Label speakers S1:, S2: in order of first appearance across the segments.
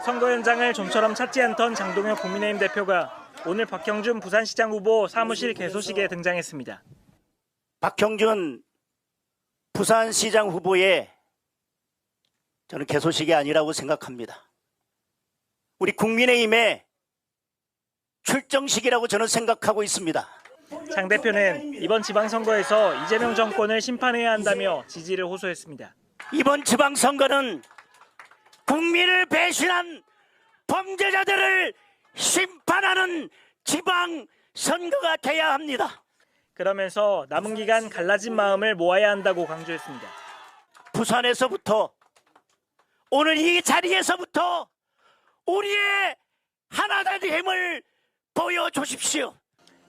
S1: 선거 현장을 좀처럼 찾지 않던 장동혁 국민의힘 대표가 오늘 박형준 부산시장 후보 사무실 개소식에 등장했습니다.
S2: 박형준 부산시장 후보의 저는 개소식이 아니라고 생각합니다. 우리 국민의힘의 출정식이라고 저는 생각하고 있습니다.
S1: 장 대표는 이번 지방선거에서 이재명 정권을 심판해야 한다며 지지를 호소했습니다.
S2: 이번 지방선거는 국민을 배신한 범죄자들을 심판하는 지방선거가 돼야 합니다.
S1: 그러면서 남은 기간 갈라진 마음을 모아야 한다고 강조했습니다.
S2: 부산에서부터 오늘 이 자리에서부터 우리의 하나된 힘을 보여주십시오.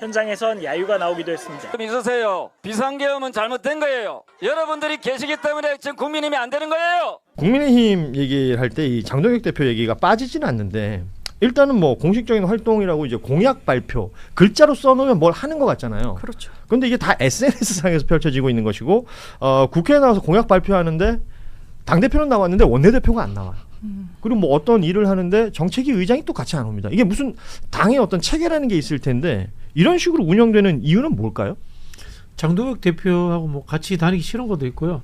S1: 현장에선 야유가 나오기도 했습니다.
S3: 좀 있으세요. 비상계엄은 잘못된 거예요. 여러분들이 계시기 때문에 지금 국민의힘이 안 되는 거예요.
S4: 국민의힘 얘기를 할 때 이 장동혁 대표 얘기가 빠지지는 않는데 일단은 뭐 공식적인 활동이라고 이제 공약 발표 글자로 써놓으면 뭘 하는 것 같잖아요.
S5: 그렇죠.
S4: 근데 이게 다 SNS 상에서 펼쳐지고 있는 것이고 국회에 나와서 공약 발표하는데 당대표는 나왔는데 원내대표가 안 나와요. 그리고 뭐 어떤 일을 하는데 정책위 의장이 또 같이 안 옵니다. 이게 무슨 당의 어떤 체계라는 게 있을 텐데 이런 식으로 운영되는 이유는 뭘까요?
S5: 장동혁 대표하고 뭐 같이 다니기 싫은 것도 있고요.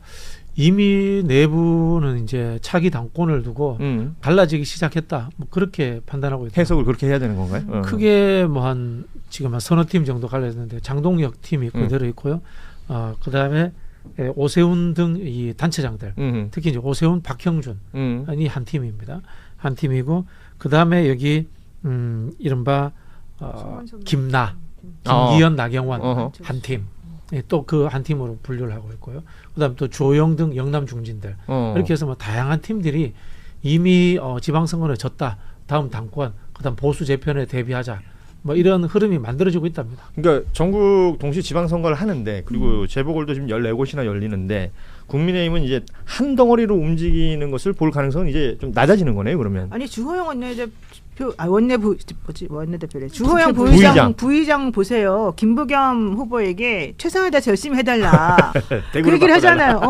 S5: 이미 내부는 이제 차기 당권을 두고 갈라지기 시작했다. 뭐 그렇게 판단하고 있다.
S4: 해석을 그렇게 해야 되는 건가요?
S5: 크게 뭐 한 지금 한 서너 팀 정도 갈라졌는데 장동혁 팀이 그대로 있고요. 그다음에 오세훈 등 이 단체장들, 특히 이제 오세훈, 박형준이 한 팀입니다. 한 팀이고 그다음에 여기 이른바 김나, 김기현, 나경원 한 팀. 또 그 한 팀으로 분류를 하고 있고요. 그다음 또 조영 등 영남 중진들 이렇게 해서 뭐 다양한 팀들이 이미 지방선거를 졌다. 다음 당권, 그다음 보수 재편에 대비하자. 뭐 이런 흐름이 만들어지고 있답니다.
S4: 그러니까 전국 동시 지방선거를 하는데 그리고 재보궐도 지금 14곳이나 열리는데 국민의힘은 이제 한 덩어리로 움직이는 것을 볼 가능성은 이제 좀 낮아지는 거네요. 그러면
S6: 아니 주호영 원내대표래. 주호영 부의장 보세요. 김부겸 후보에게 최선을 다해서 열심히 해달라. 그 얘기를 하잖아요.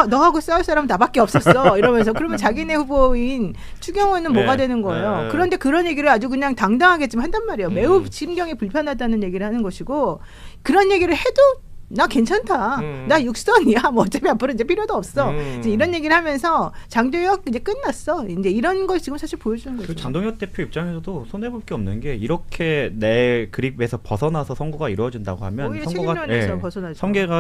S6: 너하고 싸울 사람 나밖에 없었어. 이러면서 그러면 자기네 후보인 추경호는 뭐가 되는 거예요. 그런데 그런 얘기를 아주 그냥 당당하게 좀 한단 말이에요. 매우 심경이 불편하다는 얘기를 하는 것이고 그런 얘기를 해도 나 괜찮다. 나 육선이야. 뭐 어차피 앞으로 이제 필요도 없어. 이제 이런 얘기를 하면서 장동혁 이제 끝났어. 이제 이런 걸 지금 사실 보여주는 거죠.
S7: 장동혁 대표 입장에서도 손해볼 게 없는 게 이렇게 내 그립에서 벗어나서 선거가 이루어진다고 하면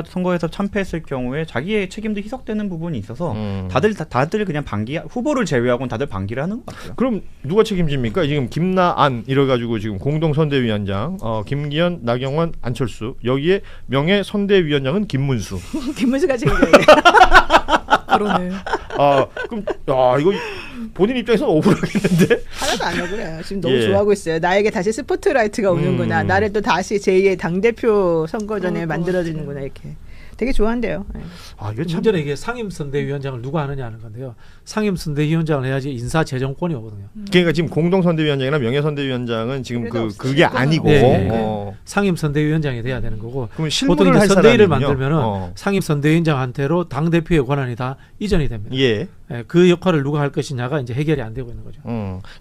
S7: 선거에서 참패했을 경우에 자기의 책임도 희석되는 부분이 있어서 다들 그냥 후보를 제외하고는 다들 반기를 하는 것 같아요.
S4: 그럼 누가 책임집니까? 지금 김나안 이래가지고 지금 공동선대위원장 김기현, 나경원, 안철수 여기에 명예 선대위원장은 김문수.
S6: 김문수가 책임져요.
S5: 그러네.
S4: 그럼 이거 본인 입장에서 억울하겠는데?
S6: 하나도 안 억울해요. 지금 너무 좋아하고 있어요. 나에게 다시 스포트라이트가 오는구나. 나를 또 다시 제2의 당대표 선거전에 만들어지는구나 이렇게. 되게 좋아한대요.
S5: 문제는 이게 상임선대위원장을 누가 하느냐 하는 건데요. 상임선대위원장을 해야지 인사재정권이 오거든요.
S4: 그러니까 지금 공동선대위원장이나 명예선대위원장은 지금 그게 아니고
S5: 상임선대위원장이 돼야 되는 거고
S4: 그럼
S5: 보통 이제 선대위를 만들면은
S4: 어.
S5: 상임선대위원장한테로 당 대표의 권한이 다 이전이 됩니다. 그 역할을 누가 할 것이냐가 이제 해결이 안 되고 있는 거죠.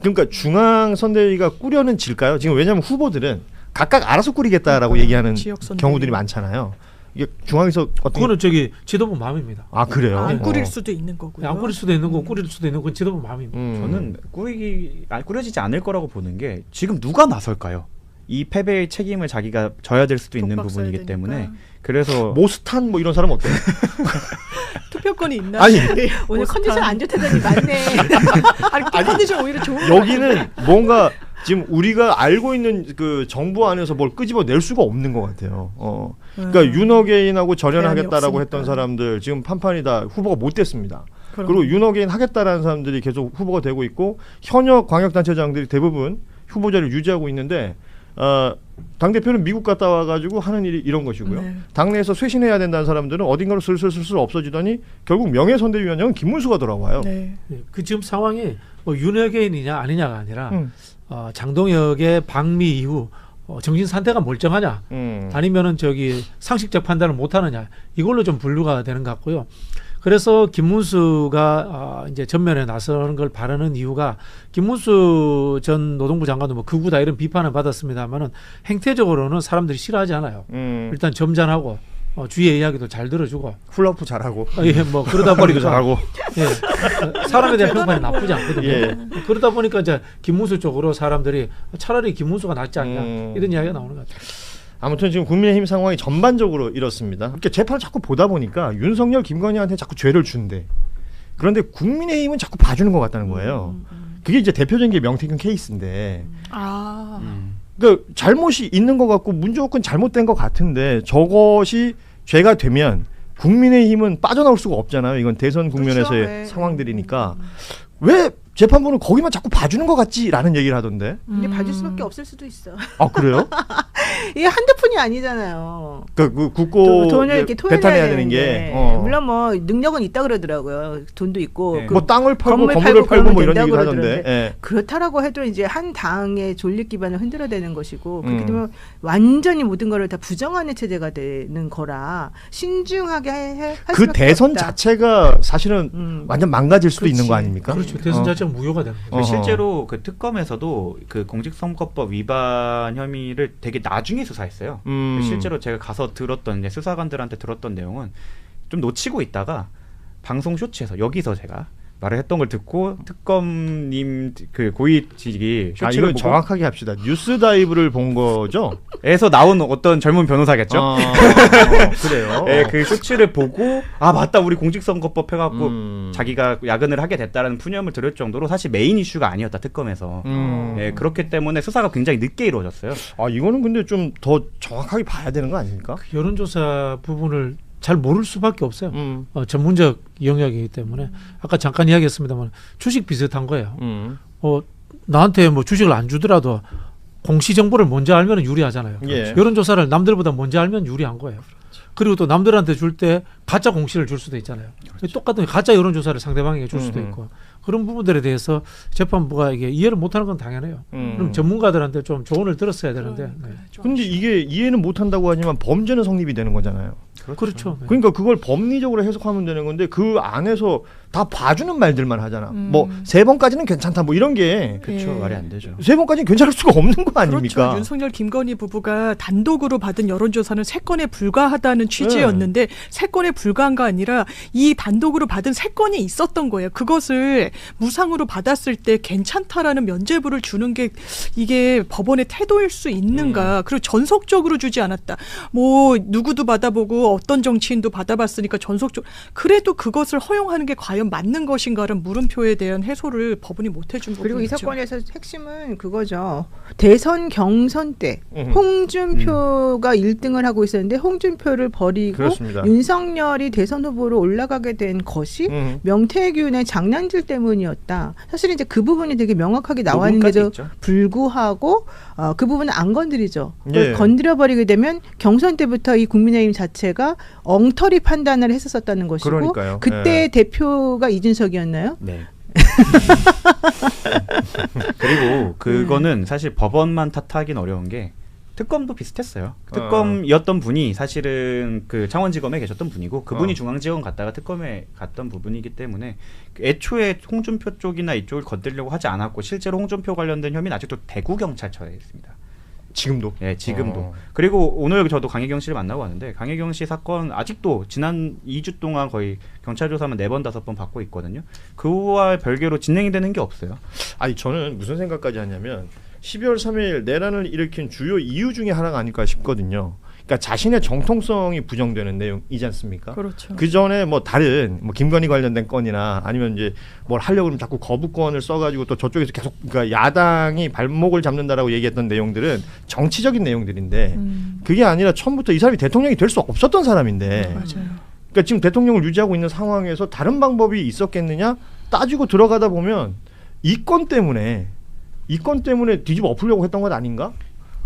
S4: 그러니까 중앙선대위가 꾸려는 질까요? 지금 왜냐하면 후보들은 각각 알아서 꾸리겠다라고 얘기하는 경우들이 많잖아요. 이게 중앙에서
S5: 그거는 지도부 마음입니다.
S4: 그래요?
S8: 안 꾸릴 수도 있는 거고요.
S5: 안 꾸릴 수도 있는 거고 꾸릴 수도 있는 건 지도부 마음입니다.
S7: 저는 꾸려지지 않을 거라고 보는 게 지금 누가 나설까요? 이 패배의 책임을 자기가 져야 될 수도 있는 부분이기 때문에 그래서
S4: 모스탄 뭐 이런 사람 어때요?
S8: 투표권이 있나?
S4: 아니
S6: 오늘 컨디션 안 좋다더니 맞네.
S8: 아니 컨디션 오히려 좋은
S4: 여기는 뭔가 지금 우리가 알고 있는 그 정부 안에서 뭘 끄집어낼 수가 없는 것 같아요. 그러니까 윤어게인하고 절연하겠다라고 했던 사람들 지금 판판이 다 후보가 못 됐습니다. 그리고 윤어게인 하겠다라는 사람들이 계속 후보가 되고 있고 현역 광역단체장들이 대부분 후보자를 유지하고 있는데 당대표는 미국 갔다 와가지고 하는 일이 이런 것이고요. 당내에서 쇄신해야 된다는 사람들은 어딘가로 슬슬 없어지더니 결국 명예선대위원장은 김문수가 돌아와요.
S5: 그 지금 상황이 뭐 윤어게인이냐 아니냐가 아니라 장동혁의 방미 이후 정신 상태가 멀쩡하냐 아니면은 상식적 판단을 못하느냐 이걸로 좀 분류가 되는 것 같고요. 그래서 김문수가 이제 전면에 나서는 걸 바라는 이유가 김문수 전 노동부 장관도 뭐 극우다 이런 비판을 받았습니다만은 행태적으로는 사람들이 싫어하지 않아요. 일단 점잖하고 주위의 이야기도 잘 들어주고
S4: 훌라프 잘하고
S5: 예, 뭐 그러다 보니까
S4: 잘하고
S5: 예, 사람에 대한 평판이 나쁘지 않거든요.
S4: 예.
S5: 그러다 보니까 이제 김문수 쪽으로 사람들이 차라리 김문수가 낫지 않냐 이런 이야기가 나오는 것 같아요.
S4: 아무튼 지금 국민의힘 상황이 전반적으로 이렇습니다. 그러니까 재판을 자꾸 보다 보니까 윤석열, 김건희한테 자꾸 죄를 준대. 그런데 국민의힘은 자꾸 봐주는 것 같다는 거예요. 그게 이제 대표적인 게 명태균 케이스인데. 그러니까 잘못이 있는 것 같고 무조건 잘못된 것 같은데 저것이 죄가 되면 국민의힘은 빠져나올 수가 없잖아요. 이건 대선 국면에서의
S6: 그렇죠.
S4: 상황들이니까 왜 재판부는 거기만 자꾸 봐주는 것 같지라는 얘기를 하던데.
S6: 근데 봐줄 수밖에 없을 수도 있어.
S4: 아 그래요?
S6: 이게 한두 푼이 아니잖아요.
S4: 그 국고
S6: 돈을 이렇게
S4: 배탄해야 되는 게
S6: 물론 뭐 능력은 있다 그러더라고요. 돈도 있고
S7: 네.
S4: 뭐 땅을 팔고 건물을 팔고 뭐 이런 얘기를 하던데. 예.
S6: 그렇다라고 해도 이제 한 당의 존립 기반을 흔들어대는 것이고 그렇게 되면 완전히 모든 거를 다 부정하는 체제가 되는 거라 신중하게 할
S4: 그
S6: 수밖에
S4: 대선
S6: 없다.
S4: 자체가 사실은 완전 망가질 수도 있는 거 아닙니까?
S5: 그렇죠. 대선 자체가 무효가 되는 거죠.
S7: 실제로 그 특검에서도 그 공직선거법 위반 혐의를 되게 나중에 수사했어요. 실제로 제가 가서 들었던 이제 수사관들한테 들었던 내용은 좀 놓치고 있다가 방송 쇼츠에서 여기서 제가 말을 했던 걸 듣고 특검님 그 고위직이 쇼츠를
S4: 이건
S7: 보고
S4: 정확하게 합시다. 뉴스 다이브를 본 거죠?
S7: 에서 나온 어떤 젊은 변호사겠죠?
S4: 그래요.
S7: 네, 그 쇼츠를 보고 아 맞다 우리 공직선거법 해갖고 자기가 야근을 하게 됐다라는 푸념을 들을 정도로 사실 메인 이슈가 아니었다 특검에서. 네, 그렇기 때문에 수사가 굉장히 늦게 이루어졌어요.
S4: 아 이거는 근데 좀 더 정확하게 봐야 되는 거 아닙니까?
S5: 그 여론조사 부분을 잘 모를 수밖에 없어요. 전문적 영역이기 때문에 아까 잠깐 이야기했습니다만 주식 비슷한 거예요. 나한테 뭐 주식을 안 주더라도 공시 정보를 먼저 알면 유리하잖아요.
S4: 예.
S5: 여론조사를 남들보다 먼저 알면 유리한 거예요. 그리고 또 남들한테 줄 때 가짜 공시를 줄 수도 있잖아요. 똑같은 가짜 여론조사를 상대방에게 줄 수도 있고 그런 부분들에 대해서 재판부가 이게 이해를 못하는 건 당연해요. 그럼 전문가들한테 좀 조언을 들었어야 되는데. 네.
S4: 근데 이게 이해는 못한다고 하지만 범죄는 성립이 되는 거잖아요.
S5: 그렇죠. 네.
S4: 그러니까 그걸 법리적으로 해석하면 되는 건데 그 안에서 다 봐주는 말들만 하잖아. 뭐 3번까지는 괜찮다 뭐 이런 게
S7: 그렇죠. 말이 안 되죠.
S4: 3번까지는 괜찮을 수가 없는 거 아닙니까?
S8: 그렇죠. 윤석열, 김건희 부부가 단독으로 받은 여론조사는 3건에 불과하다는 취지였는데 3건에 불과한 거 아니라 이 단독으로 받은 3건이 있었던 거예요. 그것을 무상으로 받았을 때 괜찮다라는 면죄부를 주는 게 이게 법원의 태도일 수 있는가. 그리고 전속적으로 주지 않았다. 뭐 누구도 받아보고 어떤 정치인도 받아봤으니까 전속적으로. 그래도 그것을 허용하는 게 과연 맞는 것인가라는 물음표에 대한 해소를 법원이 못 해준 부분이죠.
S6: 그리고 이 사건에서 핵심은 그거죠. 대선 경선 때 홍준표가 1등을 하고 있었는데 홍준표를 버리고
S4: 그렇습니다.
S6: 윤석열이 대선 후보로 올라가게 된 것이 명태균의 장난질 때문이었다. 사실 이제 그 부분이 되게 명확하게 나와 있는데도 불구하고 그 부분은 안 건드리죠.
S4: 예.
S6: 건드려버리게 되면 경선 때부터 이 국민의힘 자체가 엉터리 판단을 했었다는 것이고
S4: 그러니까요.
S6: 그때 대표가 이준석이었나요?
S7: 네. 그리고 그거는 사실 법원만 탓하긴 어려운 게 특검도 비슷했어요. 특검이었던 분이 사실은 그 창원지검에 계셨던 분이고 그분이 중앙지검 갔다가 특검에 갔던 부분이기 때문에 애초에 홍준표 쪽이나 이쪽을 건드리려고 하지 않았고 실제로 홍준표 관련된 혐의는 아직도 대구경찰청에 있습니다.
S4: 지금도?
S7: 네, 지금도. 그리고 오늘 저도 강혜경 씨를 만나고 왔는데 강혜경 씨 사건 아직도 지난 2주 동안 거의 경찰 조사만 4번, 5번 받고 있거든요. 그와 별개로 진행이 되는 게 없어요.
S4: 아니 저는 무슨 생각까지 하냐면 12월 3일 내란을 일으킨 주요 이유 중에 하나가 아닐까 싶거든요. 그러니까 자신의 정통성이 부정되는 내용이지 않습니까?
S8: 그렇죠.
S4: 그 전에 뭐 다른 뭐 김건희 관련된 건이나 아니면 이제 뭘 하려고 그러면 자꾸 거부권을 써가지고 또 저쪽에서 계속 그러니까 야당이 발목을 잡는다라고 얘기했던 내용들은 정치적인 내용들인데 그게 아니라 처음부터 이 사람이 대통령이 될 수 없었던 사람인데.
S8: 맞아요.
S4: 그러니까 지금 대통령을 유지하고 있는 상황에서 다른 방법이 있었겠느냐 따지고 들어가다 보면 이 건 때문에 뒤집어 엎으려고 했던 것 아닌가?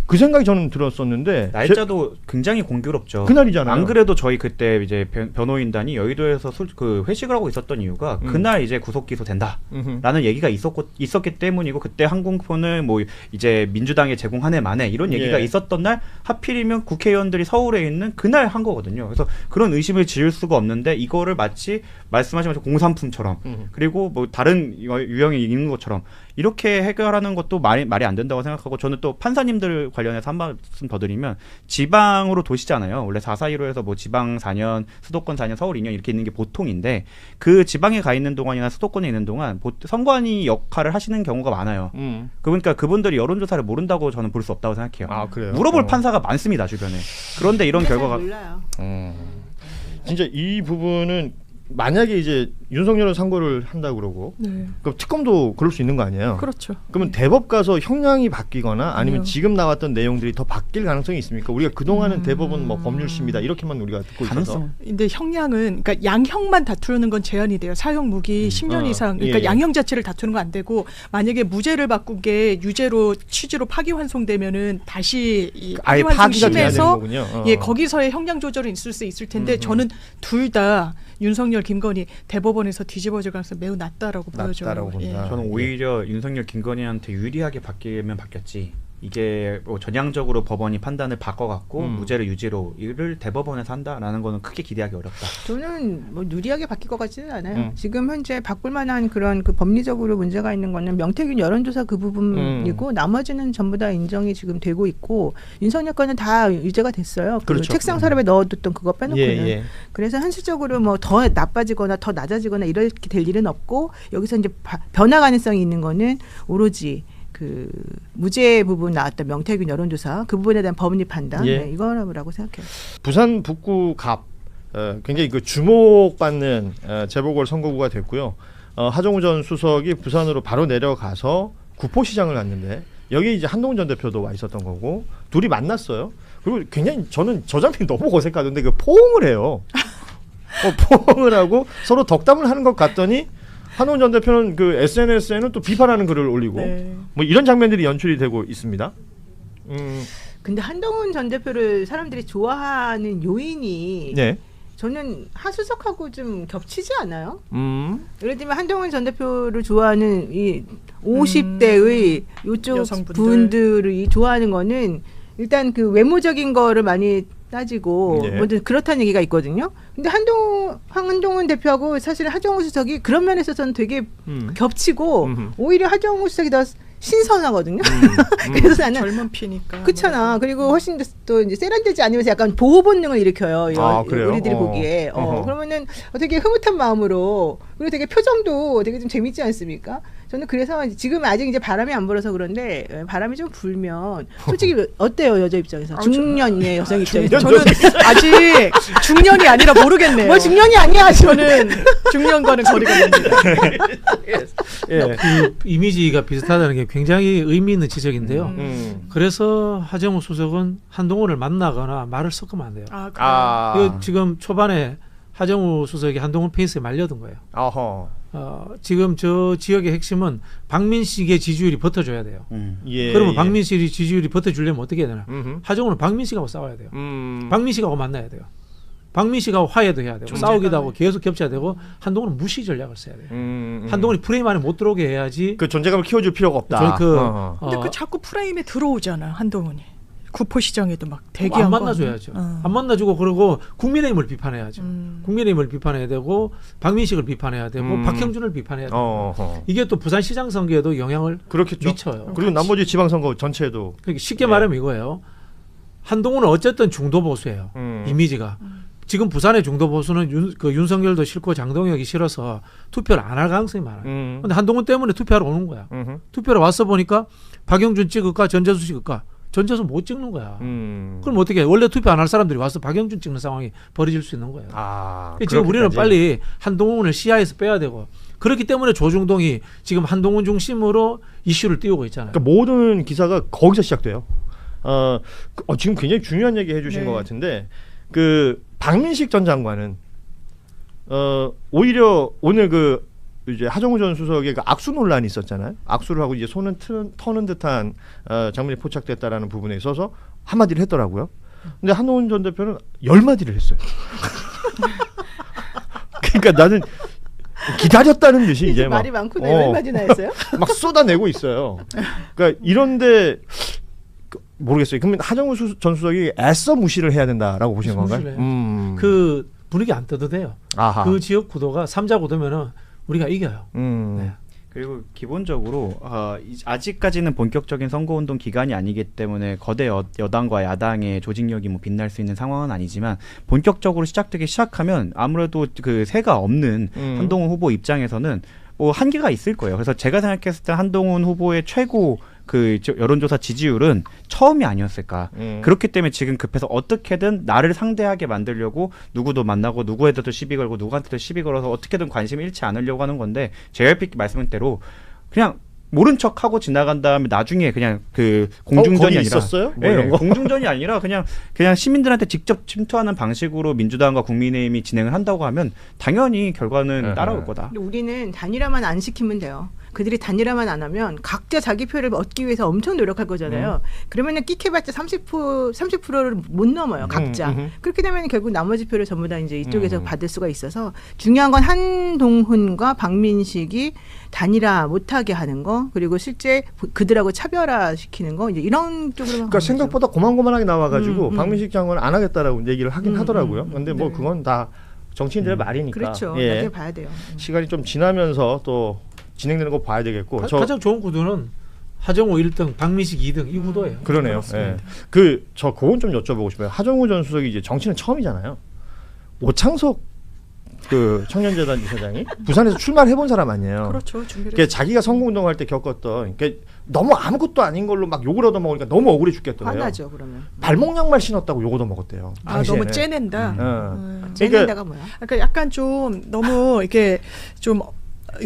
S4: 그 생각이 저는 들었었는데
S7: 날짜도 굉장히 공교롭죠.
S4: 그날이잖아요.
S7: 안 그래도 저희 그때 이제 변호인단이 여의도에서 그 회식을 하고 있었던 이유가 그날 이제 구속 기소 된다라는 얘기가 있었기 때문이고 그때 항공권을 뭐 이제 민주당에 제공한 해 만에 이런 얘기가 있었던 날 하필이면 국회의원들이 서울에 있는 그날 한 거거든요. 그래서 그런 의심을 지을 수가 없는데 이거를 마치 말씀하신 것처럼 공산품처럼 그리고 뭐 다른 유형이 있는 것처럼 이렇게 해결하는 것도 말이 안 된다고 생각하고 저는 또 판사님들 관련해서 한 말씀 더 드리면 지방으로 도시잖아요. 원래 4.415에서 뭐 지방 4년, 수도권 4년, 서울 2년 이렇게 있는 게 보통인데 그 지방에 가 있는 동안이나 수도권에 있는 동안 선관위 역할을 하시는 경우가 많아요. 그러니까 그분들이 여론조사를 모른다고 저는 볼 수 없다고 생각해요.
S4: 아, 그래요?
S7: 물어볼 판사가 많습니다, 주변에. 그런데 이런 결과가
S6: 몰라요.
S4: 진짜 이 부분은 만약에 이제 윤석열은 상고를 한다고 그러고 그럼 특검도 그럴 수 있는 거 아니에요?
S8: 그렇죠.
S4: 그러면 대법 가서 형량이 바뀌거나 아니면 지금 나왔던 내용들이 더 바뀔 가능성이 있습니까? 우리가 그동안은 대법은 뭐 법률심이다 이렇게만 우리가 듣고 있어서.
S8: 근데 형량은 그러니까 양형만 다투는 건 제한이 돼요. 사형 무기 10년 이상. 그러니까 양형 자체를 다투는 건 안 되고 만약에 무죄를 바꾸게 유죄로 취지로 파기환송되면은 다시 이
S4: 아예
S8: 파기환송
S4: 파기가
S8: 심에서
S4: 돼야 되는 거군요.
S8: 예, 거기서의 형량 조절은 있을 수 있을 텐데 저는 둘 다 윤석열, 김건희 대법원에서 뒤집어질 가능성이 매우 낮다라고 보여져요. 예.
S7: 저는 오히려 윤석열, 김건희한테 유리하게 바뀌면 바뀌었지. 이게 뭐 전향적으로 법원이 판단을 바꿔갖고 무죄를 유죄로 이를 대법원에서 한다라는 거는 크게 기대하기 어렵다.
S6: 저는 뭐 유리하게 바뀔 것 같지는 않아요. 지금 현재 바꿀 만한 그런 그 법리적으로 문제가 있는 거는 명태균 여론조사 그 부분이고 나머지는 전부 다 인정이 지금 되고 있고 윤석열 거는 다 유죄가 됐어요.
S4: 그렇죠.
S6: 그 책상 서랍에 넣어뒀던 그거 빼놓고는. 그래서 현실적으로 뭐 더 나빠지거나 더 낮아지거나 이렇게 될 일은 없고 여기서 이제 변화 가능성이 있는 거는 오로지 그 무죄 부분 나왔던 명태균 여론조사 그 부분에 대한 법리 판단 이거라고 생각해요.
S4: 부산 북구 갑 굉장히 그 주목받는 재보궐 선거구가 됐고요. 하정우 전 수석이 부산으로 바로 내려가서 구포시장을 갔는데 여기 이제 한동훈 전 대표도 와 있었던 거고 둘이 만났어요. 그리고 굉장히 저는 저 장면이 너무 어색하던데 그 포옹을 해요. 포옹을 하고 서로 덕담을 하는 것 같더니 한동훈 전 대표는 그 SNS에는 또 비판하는 글을 올리고 뭐 이런 장면들이 연출이 되고 있습니다.
S6: 근데 한동훈 전 대표를 사람들이 좋아하는 요인이 저는 하수석하고 좀 겹치지 않아요? 예를 들면 한동훈 전 대표를 좋아하는 이 50대의 이쪽 분들이 좋아하는 거는 일단 그 외모적인 거를 많이 따지고 뭐든 그렇다는 얘기가 있거든요. 근데 한동훈 대표하고 사실 하정우 수석이 그런 면에 있어서는 되게 겹치고 오히려 하정우 수석이 더 신선하거든요. 그래서 나는
S8: 젊은 피니까
S6: 그렇잖아. 그리고 훨씬 또 이제 세련되지 않으면서 약간 보호 본능을 일으켜요. 우리들이 보기에. 그러면은 되게 흐뭇한 마음으로 그리고 되게 표정도 되게 좀 재밌지 않습니까? 저는 그래서 지금 아직 이제 바람이 안 불어서 그런데 바람이 좀 불면 솔직히 어때요 여자 입장에서 중년의 여성 입장에서
S8: 저는 아직 중년이 아니라 모르겠네요.
S6: 뭐 중년이 아니야.
S8: 저는 중년과는 거리가 멉니다.
S5: 그 이미지가 비슷하다는 게 굉장히 의미 있는 지적인데요. 그래서 하정우 수석은 한동훈을 만나거나 말을 섞으면 안 돼요. 이거 지금 초반에 하정우 수석이 한동훈 페이스에 말려든 거예요. 지금 저 지역의 핵심은 박민식의 지지율이 버텨줘야 돼요. 그러면 박민식의 지지율이 버텨주려면 어떻게 해야 되나? 하정우는 박민식하고 싸워야 돼요. 박민식하고 만나야 돼요. 박민식하고 화해도 해야 되고 싸우기도 하고 계속 겹쳐야 되고 한동훈은 무시 전략을 써야 돼요. 한동훈이 프레임 안에 못 들어오게 해야지.
S4: 그 존재감을 키워줄 필요가 없다.
S8: 근데 그 자꾸 프레임에 들어오잖아 한동훈이. 구포시장에도 막 대기한
S5: 안 만나줘야죠. 안 만나주고 그러고 국민의힘을 비판해야죠. 국민의힘을 비판해야 되고 박민식을 비판해야 되고 박형준을 비판해야 되고 이게 또 부산시장 선거에도 영향을 미쳐요.
S4: 그리고 나머지 지방선거 전체에도.
S5: 그러니까 쉽게 말하면 이거예요. 한동훈은 어쨌든 중도 보수예요. 이미지가. 지금 부산의 중도 보수는 윤석열도 싫고 장동혁이 싫어서 투표를 안 할 가능성이 많아요. 근데 한동훈 때문에 투표하러 오는 거야. 투표로 왔어 보니까 박영준 찍을까 전재수 찍을까? 전재수 못 찍는 거야. 그럼 어떻게 해? 원래 투표 안 할 사람들이 와서 박영준 찍는 상황이 벌어질 수 있는 거예요. 지금 우리는 빨리 한동훈을 시야에서 빼야 되고 그렇기 때문에 조중동이 지금 한동훈 중심으로 이슈를 띄우고 있잖아요.
S4: 그러니까 모든 기사가 거기서 시작돼요. 지금 굉장히 중요한 얘기 해주신 것 같은데 그 박민식 전 장관은 오히려 오늘 그 이제 하정우 전 수석의 그 악수 논란이 있었잖아요. 악수를 하고 이제 손은 터는 듯한 장면이 포착됐다라는 부분에 있어서 한마디를 했더라고요. 근데 한동훈 전 대표는 10마디를 했어요. 그러니까 나는 기다렸다는 듯이 이제
S6: 말이 많고 10마디나 했어요?
S4: 막 쏟아내고 있어요. 그러니까 이런데 모르겠어요. 그러면 하정우 전 수석이 애써 무시를 해야 된다라고 보시는 건가요?
S5: 그 분위기 안 떠도 돼요.
S4: 아하.
S5: 그 지역 구도가 3자 구도면은 우리가 이겨요. 네.
S7: 그리고 기본적으로 아직까지는 본격적인 선거운동 기간이 아니기 때문에 거대 여당과 야당의 조직력이 뭐 빛날 수 있는 상황은 아니지만 본격적으로 시작되기 시작하면 아무래도 그 새가 없는 한동훈 후보 입장에서는 뭐 한계가 있을 거예요. 그래서 제가 생각했을 때 한동훈 후보의 최고 그 여론조사 지지율은 처음이 아니었을까. 그렇기 때문에 지금 급해서 어떻게든 나를 상대하게 만들려고 누구도 만나고 누구에도 시비 걸고 누구한테도 시비 걸어서 어떻게든 관심을 잃지 않으려고 하는 건데 JYP 말씀한 대로 그냥 모른 척하고 지나간 다음에 나중에 그냥 그 공중전이 아니라
S4: 있었어요? 뭐
S7: 네,
S4: 이런 거?
S7: 공중전이 아니라 그냥 시민들한테 직접 침투하는 방식으로 민주당과 국민의힘이 진행을 한다고 하면 당연히 결과는 따라올 거다.
S6: 근데 우리는 단일화만 안 시키면 돼요. 그들이 단일화만 안 하면 각자 자기 표를 얻기 위해서 엄청 노력할 거잖아요. 그러면은 끽해봤자 30%를 못 넘어요, 각자. 그렇게 되면 결국 나머지 표를 전부 다 이제 이쪽에서 받을 수가 있어서 중요한 건 한동훈과 박민식이 단일화 못하게 하는 거, 그리고 실제 그들하고 차별화시키는 거, 이제 이런 쪽으로.
S4: 그러니까 생각보다 고만고만하게 나와가지고 박민식 장관 안 하겠다라고 얘기를 하긴 하더라고요. 근데 뭐 그건 다 정치인들의 말이니까.
S6: 그렇죠.
S4: 예.
S6: 나중에 봐야 돼요.
S4: 시간이 좀 지나면서 또 진행되는 거 봐야 되겠고.
S5: 가장 좋은 구도는 하정우 1등, 박민식 2등 이 구도예요.
S4: 그러네요. 예. 그건 좀 여쭤보고 싶어요. 하정우 전 수석이 이제 정치는 처음이잖아요. 오창석 그 청년재단 이사장이 부산에서 출마를 해본 사람 아니에요.
S8: 그렇죠. 준비를.
S4: 그러니까 자기가 선거운동할 때 겪었던, 그러니까 너무 아무것도 아닌 걸로 막 욕을 얻어먹으니까 너무 억울해 죽겠더래요.
S6: 화나죠, 그러면.
S4: 발목 양말 신었다고 욕 얻어먹었대요.
S8: 너무 째낸다.
S6: 째낸다가 뭐야?
S8: 그러니까 약간 좀 너무 이렇게 좀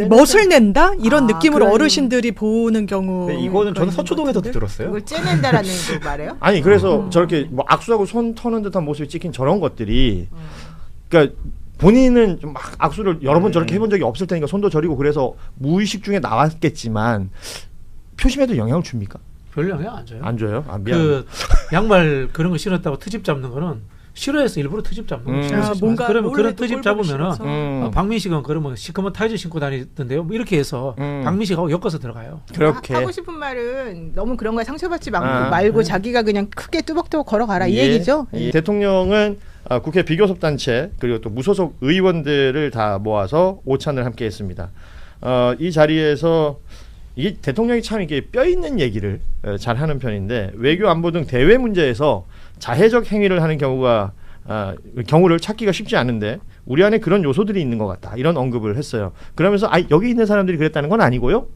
S8: 멋을 낸다 이런 느낌으로 어르신들이 보는 경우.
S7: 네, 이거는 저는 서초동에서도 들었어요.
S6: 그걸 째낸다라는 거 말해요?
S4: 아니 그래서 저렇게 뭐 악수하고 손 터는 듯한 모습이 찍힌 저런 것들이, 그러니까 본인은 좀 막 악수를 여러 번 저렇게 해본 적이 없을 테니까 손도 저리고 그래서 무의식 중에 나왔겠지만 표심에도 영향을 줍니까?
S5: 별 영향 안 줘요.
S4: 안 줘요? 미안.
S5: 그 양말 그런 거 신었다고 트집 잡는 거는 싫어해서 일부러 트집 잡는 거죠.
S8: 뭔가
S5: 그러면 그런 트집 잡으면은 박민식은 그러면 시커먼 타이즈 신고 다니던데요. 뭐 이렇게 해서 박민식하고 엮어서 들어가요.
S4: 그렇게
S6: 하고 싶은 말은 너무 그런 거에 상처받지 말고 자기가 그냥 크게 뚜벅뚜벅 걸어가라 이 얘기죠.
S4: 대통령은 국회 비교섭 단체 그리고 또 무소속 의원들을 다 모아서 오찬을 함께 했습니다. 이 자리에서 이 대통령이 참 이게 뼈 있는 얘기를 잘 하는 편인데 외교 안보 등 대외 문제에서 자해적 행위를 하는 경우를 찾기가 쉽지 않은데 우리 안에 그런 요소들이 있는 것 같다. 이런 언급을 했어요. 그러면서 여기 있는 사람들이 그랬다는 건 아니고요.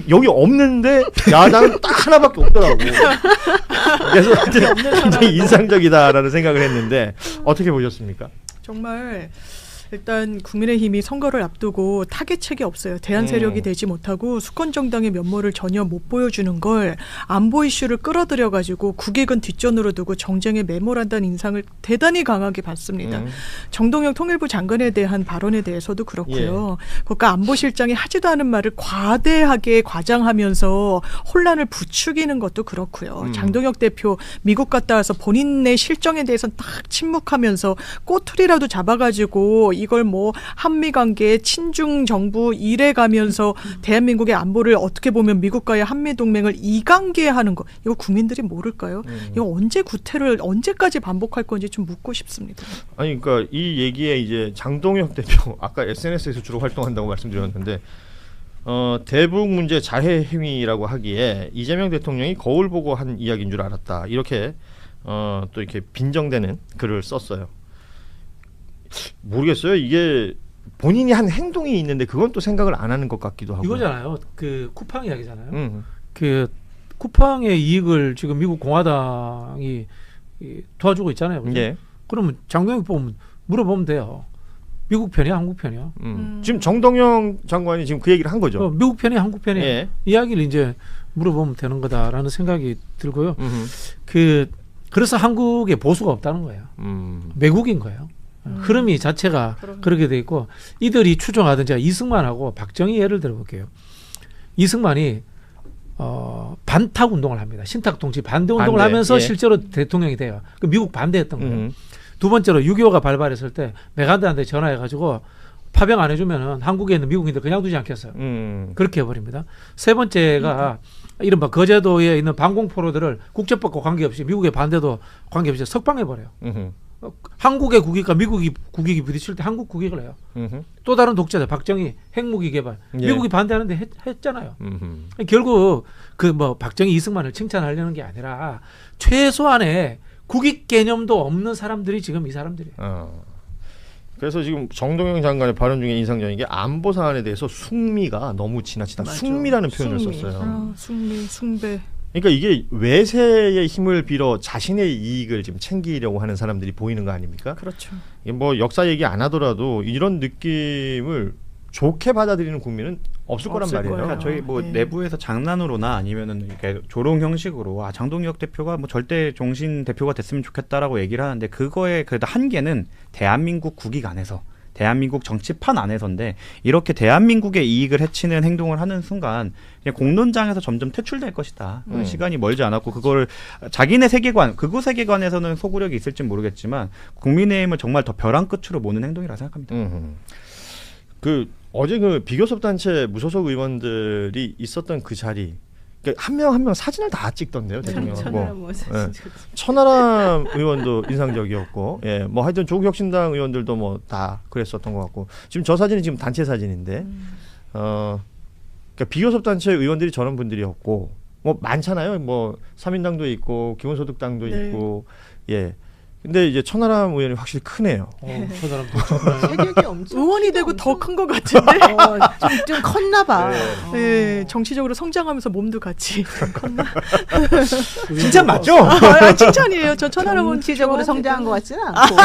S4: 여기 없는데 야당은 딱 하나밖에 없더라고. 그래서 굉장히 인상적이다라는 생각을 했는데 어떻게 보셨습니까?
S8: 정말 일단 국민의힘이 선거를 앞두고 타겟책이 없어요. 대안 세력이 되지 못하고 수권 정당의 면모를 전혀 못 보여주는 걸 안보 이슈를 끌어들여가지고 국익은 뒷전으로 두고 정쟁에 매몰한다는 인상을 대단히 강하게 받습니다. 정동영 통일부 장관에 대한 발언에 대해서도 그렇고요. 그러니까 안보실장이 하지도 않은 말을 과대하게 과장하면서 혼란을 부추기는 것도 그렇고요. 장동혁 대표 미국 갔다 와서 본인의 실정에 대해서는 딱 침묵하면서 꼬투리라도 잡아가지고 이걸 뭐 한미 관계 친중 정부 이래 가면서 대한민국의 안보를 어떻게 보면 미국과의 한미 동맹을 이강계하는 거 이거 국민들이 모를까요? 이거 언제 구태를 언제까지 반복할 건지 좀 묻고 싶습니다.
S4: 아니 그러니까 이 얘기에 이제 장동혁 대표 아까 SNS에서 주로 활동한다고 말씀드렸는데 대북 문제 자해 행위라고 하기에 이재명 대통령이 거울 보고 한 이야기인 줄 알았다. 이렇게 또 이렇게 빈정대는 글을 썼어요. 모르겠어요. 이게 본인이 한 행동이 있는데 그건 또 생각을 안 하는 것 같기도 하고.
S5: 이거잖아요. 그 쿠팡 이야기잖아요. 그 쿠팡의 이익을 지금 미국 공화당이 도와주고 있잖아요. 그렇죠? 그러면 장동혁 보면 물어보면 돼요. 미국 편이야, 한국 편이야?
S4: 지금 정동영 장관이 지금 그 얘기를 한 거죠.
S5: 미국 편이야, 한국 편이야? 이야기를 이제 물어보면 되는 거다라는 생각이 들고요. 그래서 한국에 보수가 없다는 거예요. 매국인 거예요. 흐름이 자체가 그렇게 돼 있고 이들이 추종하던 제가 이승만하고 박정희 예를 들어볼게요. 이승만이 반탁 운동을 합니다. 신탁 통치 반대 운동을 하면서
S4: 예.
S5: 실제로 대통령이 돼요. 그 미국 반대했던 거예요. 두 번째로 6.25가 발발했을 때 메가드한테 전화해가지고 파병 안 해주면은 한국에 있는 미국인들 그냥 두지 않겠어요. 그렇게 해버립니다. 세 번째가 이른바 거제도에 있는 방공포로들을 국제법과 관계없이 미국의 반대도 관계없이 석방해버려요. 한국의 국익과 미국이 국익이 부딪힐 때 한국 국익을 해요. 또 다른 독재자 박정희 핵무기 개발 미국이 반대하는데 했잖아요. 결국 그 뭐 박정희 이승만을 칭찬하려는 게 아니라 최소한의 국익 개념도 없는 사람들이 지금 이 사람들이에요.
S4: 그래서 지금 정동영 장관의 발언 중에 인상적인 게 안보 사안에 대해서 숙미가 너무 지나치다. 숙미라는 표현을 썼어요.
S8: 숙미, 숭배.
S4: 그러니까 이게 외세의 힘을 빌어 자신의 이익을 지금 챙기려고 하는 사람들이 보이는 거 아닙니까?
S8: 그렇죠.
S4: 이게 뭐 역사 얘기 안 하더라도 이런 느낌을 좋게 받아들이는 국민은 없을 거란 말이에요.
S7: 그러니까 저희 뭐 내부에서 장난으로나 아니면은 이렇게 조롱 형식으로 장동혁 대표가 뭐 절대 종신 대표가 됐으면 좋겠다라고 얘기를 하는데 그거의 그래도 한계는 대한민국 국익 안에서 대한민국 정치판 안에서인데 이렇게 대한민국의 이익을 해치는 행동을 하는 순간 그냥 공론장에서 점점 퇴출될 것이다. 시간이 멀지 않았고 그거를 자기네 세계관, 극우 세계관에서는 소구력이 있을지 모르겠지만 국민의힘을 정말 더 벼랑 끝으로 모는 행동이라 생각합니다.
S4: 어제 그 비교섭 단체 무소속 의원들이 있었던 그 자리, 그러니까 한 명 한 명 사진을 다 찍던데요, 대통령. 천하람 의원도 인상적이었고, 뭐 하여튼 조국혁신당 의원들도 뭐 다 그랬었던 것 같고, 지금 저 사진이 지금 단체 사진인데, 그러니까 비교섭 단체 의원들이 저런 분들이었고, 뭐 많잖아요. 뭐 3인당도 있고 기본소득당도 있고, 근데 이제 천하람 의원이 확실히 크네요.
S6: 세력이 엄청
S8: 의원이 되고 더 큰 것 같은데.
S6: 좀 컸나 봐.
S8: 네, 정치적으로 성장하면서 몸도 같이 컸나.
S4: 칭찬 맞죠?
S8: 칭찬이에요. 저 천하람 의원
S6: 정치적으로 성장한 것 같지는 않고.